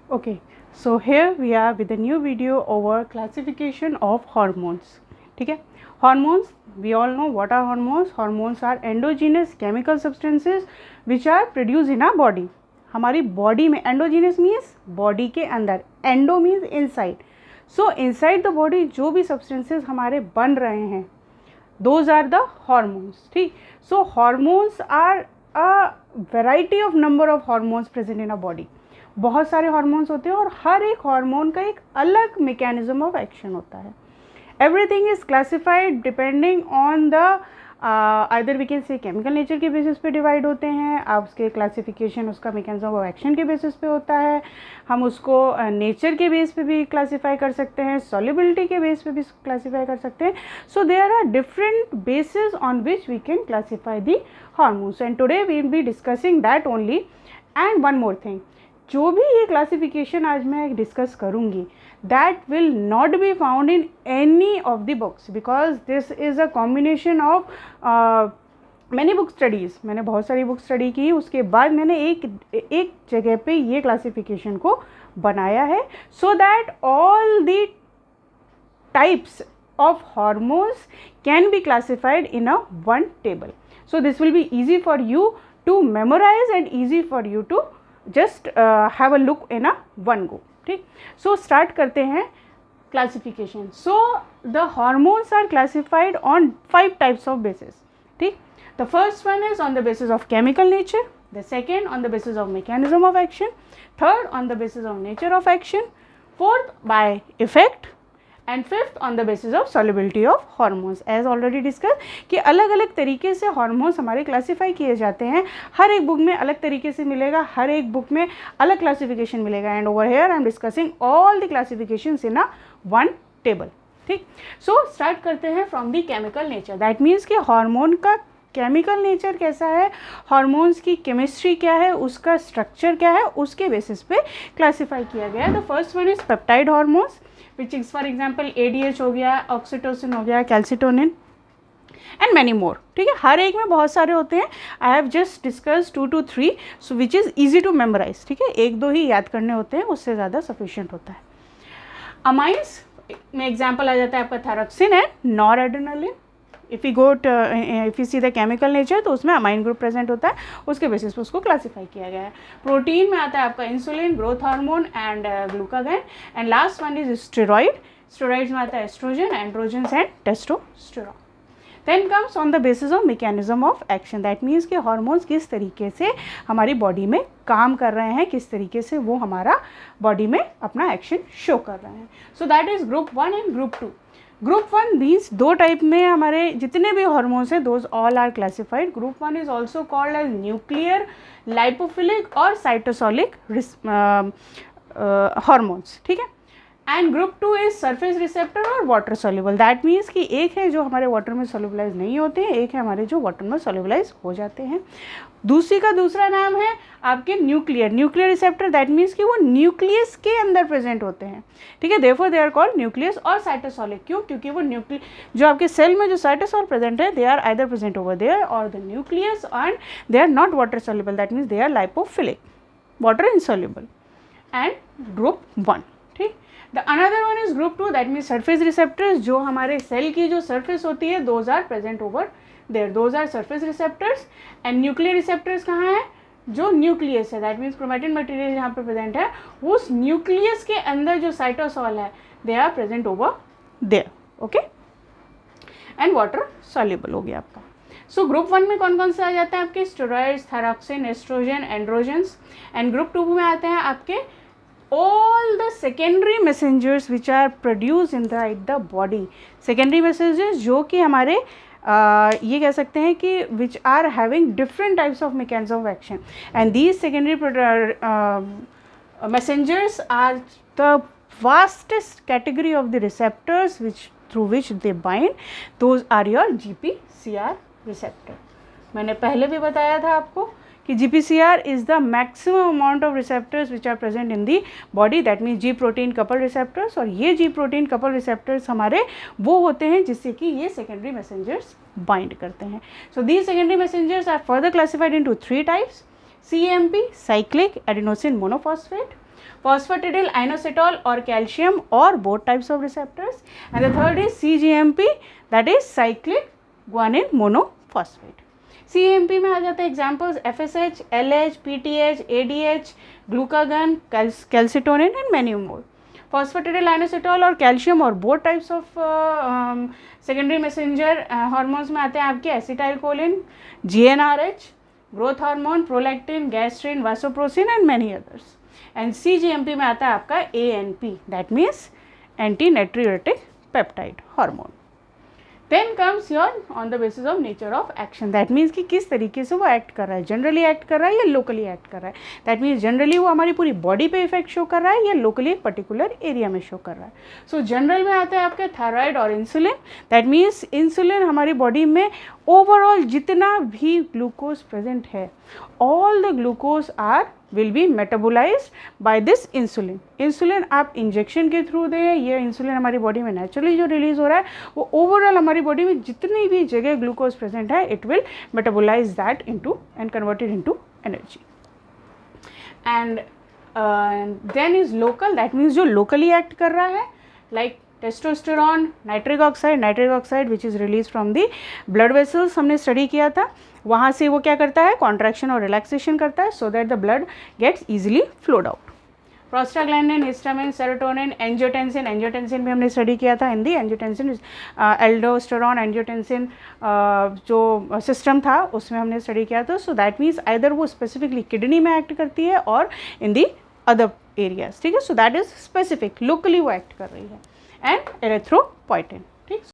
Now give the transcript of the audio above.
Okay, so here we are with a new video over classification of hormones. ठीक है, hormones, we all know what are hormones. Hormones are endogenous chemical substances which are produced in our body. हमारी body में endogenous means body के अंदर, endo means inside. So inside the body जो भी substances हमारे बन रहे हैं, those are the hormones. ठीक, so hormones are a variety of number of hormones present in our body. बहुत सारे हार्मोन्स होते हैं और हर एक हार्मोन का एक अलग मैकेनिज्म ऑफ एक्शन होता है. Everything is classified depending on the either we can say chemical nature के बेसिस पे डिवाइड होते हैं. आप उसके क्लासिफिकेशन उसका मैकेनिज्म ऑफ एक्शन के बेसिस पे होता है. हम उसको नेचर के बेस पे भी क्लासीफाई कर सकते हैं, सॉल्युबिलिटी के बेस पे भी क्लासीफाई कर सकते हैं. So there are different basis on which we can classify the hormones and today we will be discussing that only. And one more thing, जो भी ये क्लासिफिकेशन आज मैं डिस्कस करूँगी that will not be found in any of the books because this is a combination of many book studies. मैंने बहुत सारी book study की, उसके बाद मैंने एक जगह पे ये क्लासिफिकेशन को बनाया है so that all the types of hormones can be classified in a one table. So this will be easy for you to memorize and easy for you to just have a look in a one go. ठीक, so start करते हैं classification. So the hormones are classified on 5 types of basis. ठीक, the first one is on the basis of chemical nature, the second on the basis of mechanism of action, third on the basis of nature of action, fourth by effect and fifth on the basis of solubility of hormones. As already discuss कि अलग अलग तरीके से hormones हमारे classify किए जाते हैं. हर एक बुक में अलग तरीके से मिलेगा, हर एक बुक में अलग क्लासिफिकेशन मिलेगा. And over here I am discussing all the classifications in a one table. ठीक, सो स्टार्ट करते हैं from the chemical nature. That means कि हार्मोन का केमिकल नेचर कैसा है, हार्मोन्स की केमिस्ट्री क्या है, उसका स्ट्रक्चर क्या है, उसके बेसिस पे क्लासीफाई किया गया है. The first one is peptide hormones which is for example ADH हो गया, ऑक्सीटोसिन हो गया, कैल्सिटोनिन एंड मैनी मोर. ठीक है, हर एक में बहुत सारे होते हैं. I have just discuss 2 to 3 so which is easy to memorise. ठीक है, 1-2 ही याद करने होते हैं, उससे ज़्यादा सफिशिएंट होता है. अमाइंस में एग्जाम्पल आ जाता है आपका thyroxine and noradrenaline. If you see the chemical nature तो उसमें अमाइन ग्रुप प्रेजेंट होता है, उसके बेसिस पे उसको क्लासीफाई किया गया है. प्रोटीन में आता है आपका insulin, growth hormone and glucagon. And last one is steroid. Steroids में आता है oestrogen, androgens and testosterone. Then comes on the basis of mechanism of action. That means कि हार्मोन्स किस तरीके से हमारी बॉडी में काम कर रहे हैं, किस तरीके से वो हमारा बॉडी में अपना एक्शन शो कर रहे हैं. So that is group 1 and group 2. Group 1 these 2 type में हमारे जितने भी हार्मोन्स हैं those all are classified. Group 1 is also called as nuclear, lipophilic और साइटोसॉलिक हार्मोन्स. ठीक है, and group 2 is surface receptor और वाटर सोल्यूबल. दैट मीन्स कि एक है जो हमारे वाटर में सोल्यूबलाइज नहीं होते हैं, एक है हमारे जो वाटर में सोल्यूबलाइज हो जाते हैं. दूसरी का दूसरा नाम है आपके nuclear. Nuclear receptor that means कि वो न्यूक्लियस के अंदर प्रेजेंट होते हैं. ठीक है, therefore they are called nucleus और साइटोसॉलिक. क्यों? क्योंकि वो जो आपके सेल में जो साइटोसॉल प्रेजेंट है they are either present over there और the nucleus and they are not water soluble. That means they are lipophilic, water insoluble. And group 1. ठीक, the another one is group 2 that means surface receptors. जो हमारे cell की जो surface होती है those are present over there, those are surface receptors. And nuclear receptors कहाँ है? जो न्यूक्लियस है, दैट मीन्स क्रोमैटिन मटेरियल यहाँ पे प्रेजेंट है, उस न्यूक्लियस के अंदर जो साइटोसॉल है they are present over there. Okay, and water soluble हो गया आपका. सो ग्रुप 1 में कौन कौन से आ जाते हैं आपके? Steroids, thyroxine, oestrogen, androgens. And group 2 में आते हैं आपके all the secondary messengers which are produced inside the body. secondary messengers जो कि हमारे ये कह सकते हैं कि which are having different types of mechanism of action, and these secondary messengers are the vastest category of the receptors through which they bind. those are your GPCR receptor. मैंने पहले भी बताया था आपको कि GPCR is the maximum amount of receptors which are present in the body. that means G protein coupled receptors. और ये G protein coupled receptors हमारे वो होते हैं जिससे कि ये secondary messengers bind करते हैं. So these secondary messengers are further classified into 3 types. CAMP, cyclic adenosine monophosphate, phosphatidyl inositol or calcium or both types of receptors, and the third is CGMP, that is cyclic guanine monophosphate. CAMP में आ जाते हैं examples FSH, LH, PTH, ADH, glucagon, calcitonin and many more. Phosphatidyl inositol और calcium और both types of secondary messenger hormones में आते हैं आपके acetylcholine, GnRH, growth hormone, prolactin, gastrin, vasopressin and many others. And CGMP में आता है आपका ANP, that means anti natriuretic peptide hormone. Then comes your on the basis of nature of action, that means कि किस तरीके से वो act कर रहा है, जनरली एक्ट कर रहा है या लोकली एक्ट कर रहा है. दैट मीन्स जनरली वो हमारी पूरी बॉडी पे इफेक्ट शो कर रहा है या लोकली एक पर्टिकुलर एरिया में शो कर रहा है. सो जनरल में आता है आपके थायराइड और इंसुलिन. दैट मीन्स इंसुलिन हमारी बॉडी में ओवरऑल जितना भी ग्लूकोज प्रेजेंट है, all the glucose are will be metabolized by this insulin. Insulin आप इंजेक्शन के थ्रू दें, ये इंसुलिन हमारी बॉडी में नेचुरली जो रिलीज हो रहा है वो ओवरऑल हमारी बॉडी में जितनी भी जगह ग्लूकोज प्रेजेंट है it will metabolise that into and converted into energy. And then is local, that means जो लोकली एक्ट कर रहा है, like testosterone, nitric oxide which is release from the blood vessels, हमने स्टडी किया था. वहाँ से वो क्या करता है, कॉन्ट्रैक्शन और रिलैक्सेशन करता है so that the blood gets easily flowed out. Prostaglandin, histamine, serotonin, angiotensin भी हमने स्टडी किया था. हिंदी एंजियोटेंसिन, एल्डोस्टेरॉन एंजियोटेंसिन जो सिस्टम था उसमें हमने स्टडी किया था. सो दैट मीन्स आइदर वो स्पेसिफिकली किडनी में एक्ट करती है और इन दी अदर एरियाज. ठीक है, so that is specific, locally वो एक्ट कर रही है. एंड एरेथ्रोपोइटिन, ठीक.